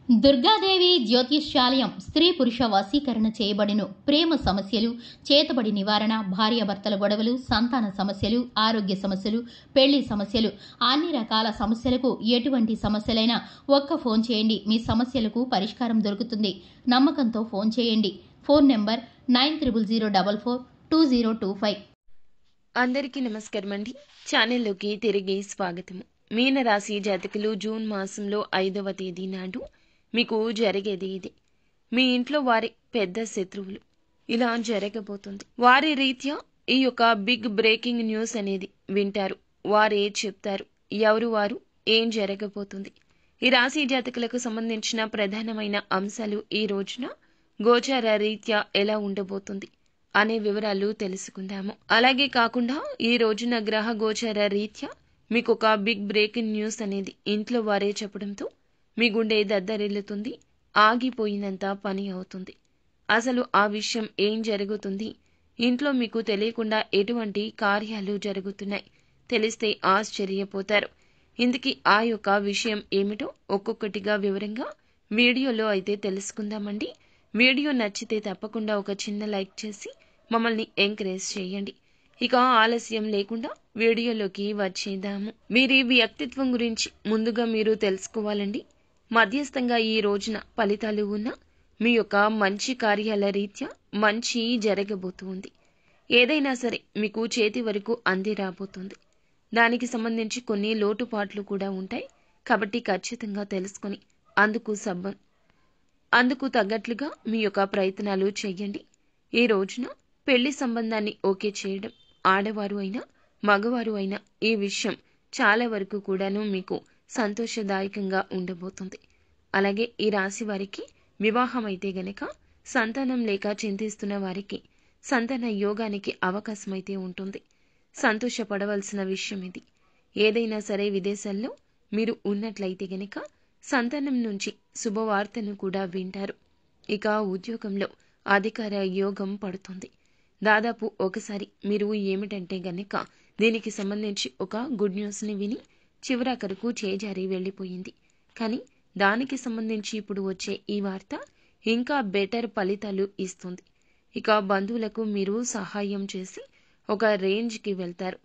దుర్గాదేవి జ్యోతిష్యాలయం స్త్రీ పురుష వశీకరణ చేయబడిను. ప్రేమ సమస్యలు, చేతబడి నివారణ, భార్యాభర్తల గొడవలు, సంతాన సమస్యలు, ఆరోగ్య సమస్యలు, పెళ్లి సమస్యలు, అన్ని రకాల సమస్యలకు ఎటువంటి సమస్యలైనా ఒక్క ఫోన్ చేయండి, మీ సమస్యలకు పరిష్కారం దొరుకుతుంది. నమ్మకంతో ఫోన్ చేయండి. Phone number 9000442025. అందరికీ నమస్కారం అండి. ఛానల్లోకి తిరిగి స్వాగతము. మీనరాశి జాతకులు జూన్ మాసంలో 5వ తేదీ నాడు మీకు జరిగేది ఇది. మీ ఇంట్లో వారి పెద్ద శత్రువులు ఇలా జరగబోతుంది. వారి రీత్యా ఈ యొక్క బిగ్ బ్రేకింగ్ న్యూస్ అనేది వింటారు. వారే చెప్తారు ఎవరు వారు, ఏం జరగబోతుంది. ఈ రాశి జాతకులకు సంబంధించిన ప్రధానమైన అంశాలు ఈ రోజున గోచార రీత్యా ఎలా ఉండబోతుంది అనే వివరాలు తెలుసుకుందాము. అలాగే కాకుండా ఈ రోజున గ్రహ గోచార రీత్యా మీకు ఒక బిగ్ బ్రేకింగ్ న్యూస్ అనేది ఇంట్లో వారే చెప్పడంతో మీ గుండె దద్దరిల్లుతుంది, ఆగిపోయినంత పని అవుతుంది. అసలు ఆ విషయం ఏం జరుగుతుంది, ఇంట్లో మీకు తెలియకుండా ఎటువంటి కార్యాలు జరుగుతున్నాయి, తెలిస్తే ఆశ్చర్యపోతారు. ఇందుకీ ఆ యొక్క విషయం ఏమిటో ఒక్కొక్కటిగా వివరంగా వీడియోలో అయితే తెలుసుకుందామండి. వీడియో నచ్చితే తప్పకుండా ఒక చిన్న లైక్ చేసి మమ్మల్ని ఎంకరేజ్ చేయండి. ఇక ఆలస్యం లేకుండా వీడియోలోకి వచ్చేద్దాము. వీరి వ్యక్తిత్వం గురించి ముందుగా మీరు తెలుసుకోవాలండి. మధ్యస్థంగా ఈ రోజున ఫలితాలు ఉన్న మీ యొక్క మంచి కార్యాల రీత్యా మంచి జరగబోతుంది. ఏదైనా సరే మీకు చేతి వరకు అంది రాబోతుంది. దానికి సంబంధించి కొన్ని లోటుపాట్లు కూడా ఉంటాయి. కాబట్టి ఖచ్చితంగా తెలుసుకొని అందుకు తగ్గట్లుగా మీ యొక్క ప్రయత్నాలు చేయండి. ఈ రోజున పెళ్లి సంబంధాన్ని ఓకే చేయడం, ఆడవారు అయినా మగవారు అయినా ఈ విషయం చాలా వరకు కూడాను మీకు సంతోషదాయకంగా ఉండబోతుంది. అలాగే ఈ రాశి వారికి వివాహం అయితే గనక సంతానం లేక చింతిస్తున్న వారికి సంతాన యోగానికి అవకాశం అయితే ఉంటుంది. సంతోషపడవలసిన విషయం ఇది. ఏదైనా సరే విదేశాల్లో మీరు ఉన్నట్లయితే గనక సంతానం నుంచి శుభవార్తను కూడా వింటారు. ఇక ఉద్యోగంలో అధికార యోగం పడుతుంది. దాదాపు ఒకసారి మీరు ఏమిటంటే గనక దీనికి సంబంధించి ఒక గుడ్ న్యూస్ని విని చివరాఖరుకు చేజారి వెళ్ళిపోయింది. కానీ దానికి సంబంధించి ఇప్పుడు వచ్చే ఈ వార్త ఇంకా బెటర్ ఫలితాలు ఇస్తుంది. ఇక బంధువులకు మీరు సహాయం చేసి ఒక రేంజ్కి వెళ్తారు.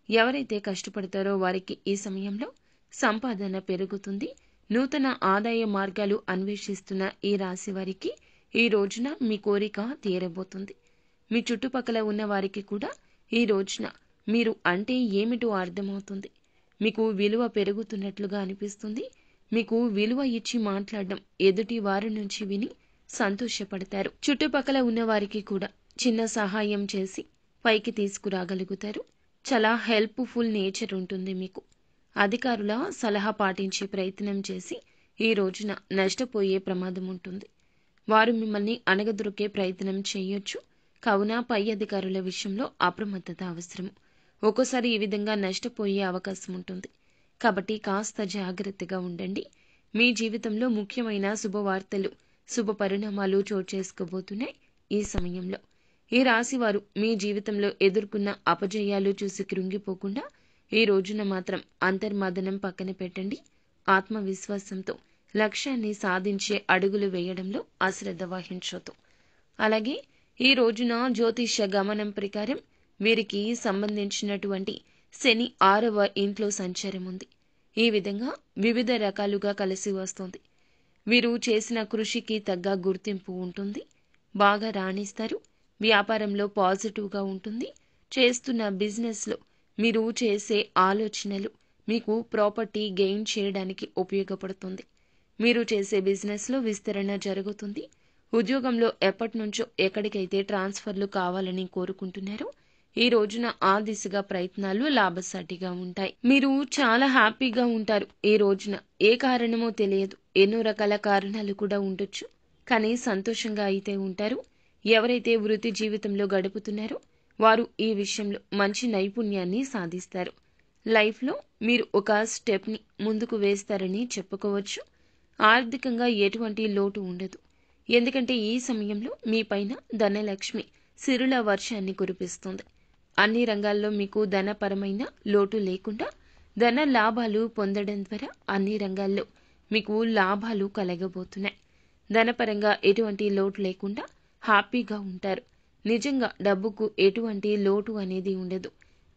ఎవరైతే కష్టపడతారో వారికి ఈ సమయంలో సంపాదన పెరుగుతుంది. నూతన ఆదాయ మార్గాలు అన్వేషిస్తున్న ఈ రాశి వారికి ఈ రోజున మీ కోరిక తీరబోతుంది. మీ చుట్టుపక్కల ఉన్న వారికి కూడా ఈ రోజున మీరు అంటే ఏమిటో అర్థమవుతుంది. మీకు విలువ పెరుగుతున్నట్లుగా అనిపిస్తుంది. మీకు విలువ ఇచ్చి మాట్లాడడం ఎదుటి వారి నుంచి విని సంతోషపడతారు. చుట్టుపక్కల ఉన్న వారికి కూడా చిన్న సహాయం చేసి పైకి తీసుకురాగలుగుతారు. చాలా హెల్ప్ఫుల్ నేచర్ ఉంటుంది మీకు. అధికారుల సలహా పాటించే ప్రయత్నం చేసి ఈ రోజున నష్టపోయే ప్రమాదం ఉంటుంది. వారు మిమ్మల్ని అణగదొక్కే ప్రయత్నం చేయొచ్చు. కావున పై అధికారుల విషయంలో అప్రమత్తత అవసరం. ఒక్కోసారి ఈ విధంగా నష్టపోయే అవకాశం ఉంటుంది. కాబట్టి కాస్త జాగ్రత్తగా ఉండండి. మీ జీవితంలో ముఖ్యమైన శుభవార్తలు, శుభ పరిణామాలు చోటు చేసుకోబోతున్నాయి. ఈ సమయంలో ఈ రాశి వారు మీ జీవితంలో ఎదుర్కొన్న అపజయాలు చూసి కృంగిపోకుండా ఈ రోజున మాత్రం అంతర్మదనం పక్కన పెట్టండి. ఆత్మవిశ్వాసంతో లక్ష్యాన్ని సాధించే అడుగులు వేయడంలో అశ్రద్ధ వహించొద్దు. అలాగే ఈ రోజున జ్యోతిష్య గమనం ప్రకారం వీరికి సంబంధించినటువంటి శని 6వ ఇంట్లో సంచారం ఉంది. ఈ విధంగా వివిధ రకాలుగా కలిసి వస్తుంది. వీరు చేసిన కృషికి తగ్గ గుర్తింపు ఉంటుంది. బాగా రాణిస్తారు. వ్యాపారంలో పాజిటివ్గా ఉంటుంది. చేస్తున్న బిజినెస్లో మీరు చేసే ఆలోచనలు మీకు ప్రాపర్టీ గెయిన్ చేయడానికి ఉపయోగపడుతుంది. మీరు చేసే బిజినెస్లో విస్తరణ జరుగుతుంది. ఉద్యోగంలో ఎప్పటి నుంచో ఎక్కడికైతే ట్రాన్స్ఫర్లు కావాలని కోరుకుంటున్నారో ఈ రోజున ఆ దిశగా ప్రయత్నాలు లాభసాటిగా ఉంటాయి. మీరు చాలా హ్యాపీగా ఉంటారు. ఈ రోజున ఏ కారణమో తెలియదు, ఎన్నో రకాల కారణాలు కూడా ఉండొచ్చు. కానీ సంతోషంగా అయితే ఉంటారు. ఎవరైతే వృత్తి జీవితంలో గడుపుతున్నారో వారు ఈ విషయంలో మంచి నైపుణ్యాన్ని సాధిస్తారు. లైఫ్లో మీరు ఒక స్టెప్ని ముందుకు వేస్తారని చెప్పుకోవచ్చు. ఆర్థికంగా ఎటువంటి లోటు ఉండదు. ఎందుకంటే ఈ సమయంలో మీ పైన ధనలక్ష్మి సిరుల వర్షాన్ని కురిపిస్తుంది. అన్ని రంగాల్లో మీకు ధనపరమైన లోటు లేకుండా ధన లాభాలు పొందడం ద్వారా అన్ని రంగాల్లో మీకు లాభాలు కలగబోతున్నాయి. ధనపరంగా ఎటువంటి లోటు లేకుండా హ్యాపీగా ఉంటారు. నిజంగా డబ్బుకు ఎటువంటి లోటు అనేది ఉండదు.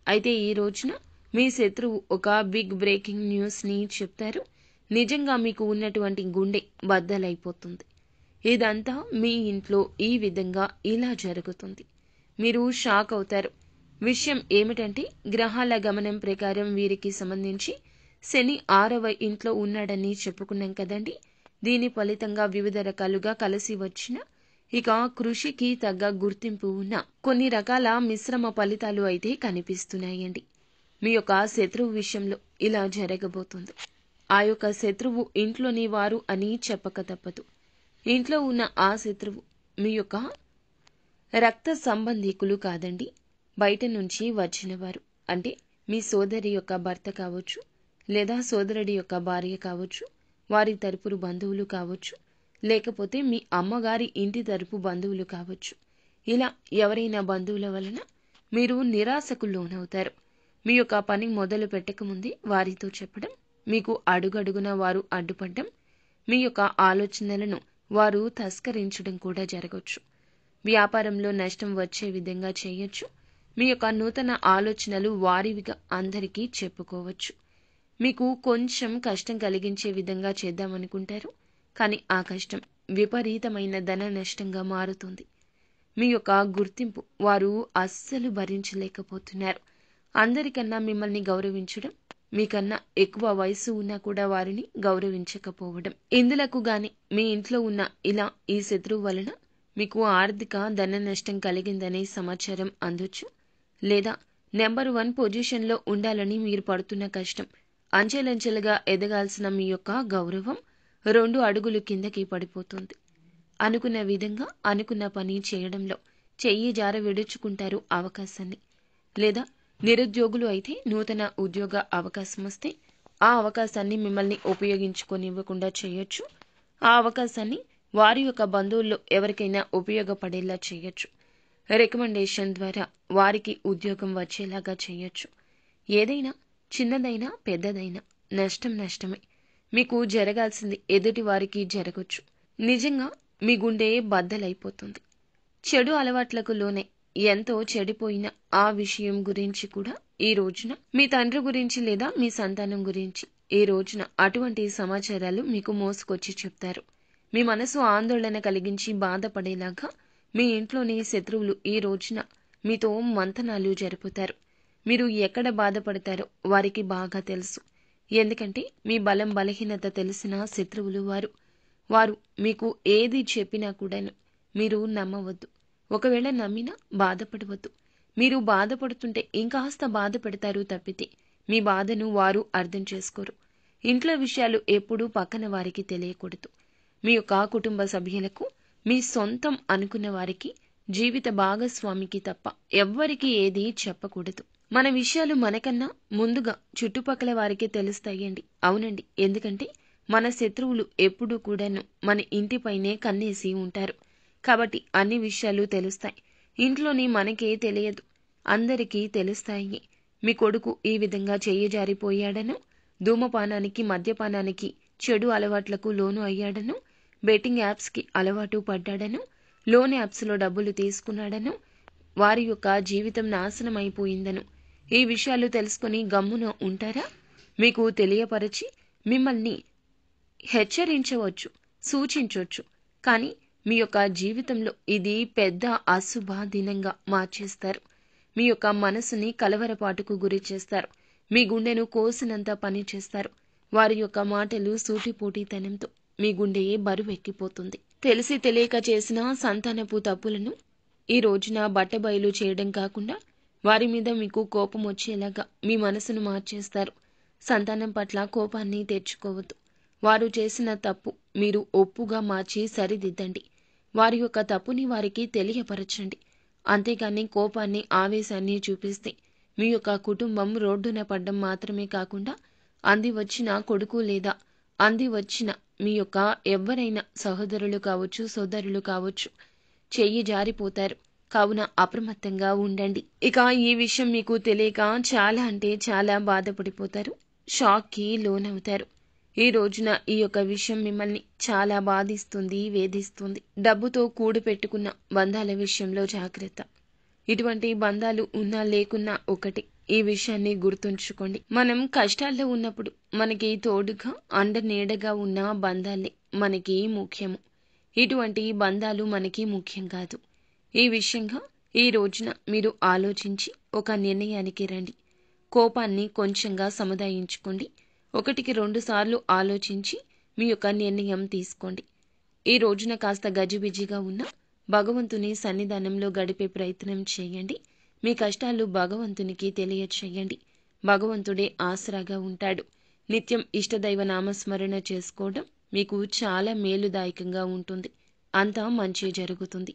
అయితే ఈ రోజున మీ శత్రువు ఒక బిగ్ బ్రేకింగ్ న్యూస్ని చెప్తారు. నిజంగా మీకు ఉన్నటువంటి గుండె బద్దలైపోతుంది. ఇదంతా మీ ఇంట్లో ఈ విధంగా ఇలా జరుగుతుంది. మీరు షాక్ అవుతారు. విషయం ఏమిటంటే గ్రహాల గమనం ప్రకారం వీరికి సంబంధించి శని 6వ ఇంట్లో ఉన్నాడని చెప్పుకున్నాం కదండి. దీని ఫలితంగా వివిధ రకాలుగా కలిసి వచ్చిన ఇక కృషికి తగ్గ గుర్తింపు ఉన్న కొన్ని రకాల మిశ్రమ ఫలితాలు అయితే కనిపిస్తున్నాయండి. మీ యొక్క శత్రువు విషయంలో ఇలా జరగబోతుంది. ఆ యొక్క శత్రువు ఇంట్లోని వారు అని చెప్పక తప్పదు. ఇంట్లో ఉన్న ఆ శత్రువు మీ యొక్క రక్త సంబంధీకులు కాదండి, బయట నుంచి వచ్చినవారు. అంటే మీ సోదరి యొక్క భర్త కావచ్చు, లేదా సోదరుడి యొక్క భార్య కావచ్చు, వారి తరపు బంధువులు కావచ్చు, లేకపోతే మీ అమ్మగారి ఇంటి తరపు బంధువులు కావచ్చు. ఇలా ఎవరైనా బంధువుల వలన మీరు నిరాశకు లోనవుతారు. మీ యొక్క పని మొదలు పెట్టకముందే వారితో చెప్పడం, మీకు అడుగడుగున వారు అడ్డుపడడం, మీ యొక్క ఆలోచనలను వారు తస్కరించడం కూడా జరగవచ్చు. వ్యాపారంలో నష్టం వచ్చే విధంగా చేయొచ్చు. మీ యొక్క నూతన ఆలోచనలు వారివిగా అందరికీ చెప్పుకోవచ్చు. మీకు కొంచెం కష్టం కలిగించే విధంగా చేద్దామనుకుంటారు, కానీ ఆ కష్టం విపరీతమైన ధన నష్టంగా మారుతుంది. మీ యొక్క గుర్తింపు వారు అస్సలు భరించలేకపోతున్నారు. అందరికన్నా మిమ్మల్ని గౌరవించడం, మీకన్నా ఎక్కువ వయసు ఉన్నా కూడా వారిని గౌరవించకపోవడం, ఇందులకు గాని మీ ఇంట్లో ఉన్న ఇలా ఈ శత్రువు వలన మీకు ఆర్థిక ధన నష్టం కలిగిందనే సమాచారం అందొచ్చు. లేదా నెంబర్ 1 పొజిషన్లో ఉండాలని మీరు పడుతున్న కష్టం, అంచెలంచెలుగా ఎదగాల్సిన మీ యొక్క గౌరవం 2 అడుగులు కిందకి పడిపోతుంది. అనుకున్న విధంగా అనుకున్న పని చేయడంలో చెయ్యి జార విడుచుకుంటారు అవకాశాన్ని. లేదా నిరుద్యోగులు అయితే నూతన ఉద్యోగ అవకాశం వస్తే ఆ అవకాశాన్ని మిమ్మల్ని ఉపయోగించుకోనివ్వకుండా చేయొచ్చు. ఆ అవకాశాన్ని వారి యొక్క బంధువుల్లో ఎవరికైనా ఉపయోగపడేలా చేయొచ్చు. రికమెండేషన్ ద్వారా వారికి ఉద్యోగం వచ్చేలాగా చేయొచ్చు. ఏదైనా చిన్నదైనా పెద్దదైనా నష్టం నష్టమే. మీకు జరగాల్సింది ఎదుటి వారికి జరగొచ్చు. నిజంగా మీ గుండె బద్దలైపోతుంది. చెడు అలవాట్లకు లోనే ఎంతో చెడిపోయిన ఆ విషయం గురించి కూడా ఈ రోజున మీ తండ్రి గురించి లేదా మీ సంతానం గురించి ఈ రోజున అటువంటి సమాచారాలు మీకు మోసుకొచ్చి చెప్తారు. మీ మనసు ఆందోళన కలిగించి బాధపడేలాగా మీ ఇంట్లోని శత్రువులు ఈ రోజున మీతో మంతనాలు జరుపుతారు. మీరు ఎక్కడ బాధపడతారో వారికి బాగా తెలుసు. ఎందుకంటే మీ బలం బలహీనత తెలిసిన శత్రువులు వారు మీకు ఏది చెప్పినా కూడాను మీరు నమ్మవద్దు. ఒకవేళ నమ్మినా బాధపడవద్దు. మీరు బాధపడుతుంటే ఇంకాస్త బాధపడతారు తప్పితే మీ బాధను వారు అర్థం చేసుకోరు. ఇంట్లో విషయాలు ఎప్పుడూ పక్కన వారికి తెలియకూడదు. మీ యొక్క కుటుంబ సభ్యులకు, మీ సొంతం అనుకున్న వారికి, జీవిత భాగస్వామికి తప్ప ఎవ్వరికీ ఏది చెప్పకూడదు. మన విషయాలు మనకన్నా ముందుగా చుట్టుపక్కల వారికి తెలుస్తాయండి. అవునండి, ఎందుకంటే మన శత్రువులు ఎప్పుడూ కూడాను మన ఇంటిపైనే కన్నేసి ఉంటారు. కాబట్టి అన్ని విషయాలు తెలుస్తాయి. ఇంట్లోని మనకే తెలియదు, అందరికీ తెలుస్తాయి. మీ కొడుకు ఈ విధంగా చెయ్యి జారిపోయాడను, ధూమపానానికి, మద్యపానానికి, చెడు అలవాట్లకు లోను అయ్యాడను, బెట్టింగ్ యాప్స్కి అలవాటు పడ్డాడను, లోన్ యాప్స్లో డబ్బులు తీసుకున్నాడను, వారి యొక్క జీవితం నాశనం అయిపోయిందను ఈ విషయాలు తెలుసుకుని గమ్మున ఉంటారా? మీకు తెలియపరచి మిమ్మల్ని హెచ్చరించవచ్చు, సూచించవచ్చు. కానీ మీ యొక్క జీవితంలో ఇది పెద్ద అశుభ దినంగా మార్చేస్తారు. మీ యొక్క మనసుని కలవరపాటుకు గురి చేస్తారు. మీ గుండెను కోసినంత పని చేస్తారు. వారి యొక్క మాటలు సూటిపోటీతనంతో మీ గుండె బరువెక్కిపోతుంది. తెలిసి తెలియక చేసిన సంతానపు తప్పులను ఈ రోజున బట్టబయలు చేయడం కాకుండా వారి మీద మీకు కోపం వచ్చేలాగా మీ మనసును మార్చేస్తారు. సంతానం పట్ల కోపాన్ని తెచ్చుకోవద్దు. వారు చేసిన తప్పు మీరు ఒప్పుగా మార్చి సరిదిద్దండి. వారి యొక్క తప్పుని వారికి తెలియపరచండి. అంతేగాని కోపాన్ని, ఆవేశాన్ని చూపిస్తే మీ యొక్క కుటుంబం రోడ్డున పడ్డం మాత్రమే కాకుండా అంది వచ్చిన కొడుకు లేదా అంది వచ్చిన మీ యొక్క ఎవరైనా సహోదరులు కావచ్చు, సోదరులు కావచ్చు, చెయ్యి జారిపోతారు. కావున అప్రమత్తంగా ఉండండి. ఇక ఈ విషయం మీకు తెలియక చాలా అంటే చాలా బాధపడిపోతారు. షాక్కి లోనవుతారు. ఈ రోజున ఈ యొక్క విషయం మిమ్మల్ని చాలా బాధిస్తుంది, వేధిస్తుంది. డబ్బుతో కూడి పెట్టుకున్న బంధాల విషయంలో జాగ్రత్త. ఇటువంటి బంధాలు ఉన్నా లేకున్నా ఒకటి. ఈ విషయాన్ని గుర్తుంచుకోండి. మనం కష్టాల్లో ఉన్నప్పుడు మనకి తోడుగా అండనీడగా ఉన్న బంధాలే మనకి ముఖ్యము. ఇటువంటి బంధాలు మనకి ముఖ్యం కాదు. ఈ విషయంగా ఈ రోజున మీరు ఆలోచించి ఒక నిర్ణయానికి రండి. కోపాన్ని కొంచెంగా సముదాయించుకోండి. 1-2 సార్లు ఆలోచించి మీ యొక్క నిర్ణయం తీసుకోండి. ఈ రోజున కాస్త గజిబిజిగా ఉన్న భగవంతుని సన్నిధానంలో గడిపే ప్రయత్నం చేయండి. మీ కష్టాలు భగవంతునికి తెలియచేయండి. భగవంతుడే ఆసరాగా ఉంటాడు. నిత్యం ఇష్టదైవ నామస్మరణ చేసుకోవడం మీకు చాలా మేలుదాయకంగా ఉంటుంది. అంతా మంచి జరుగుతుంది.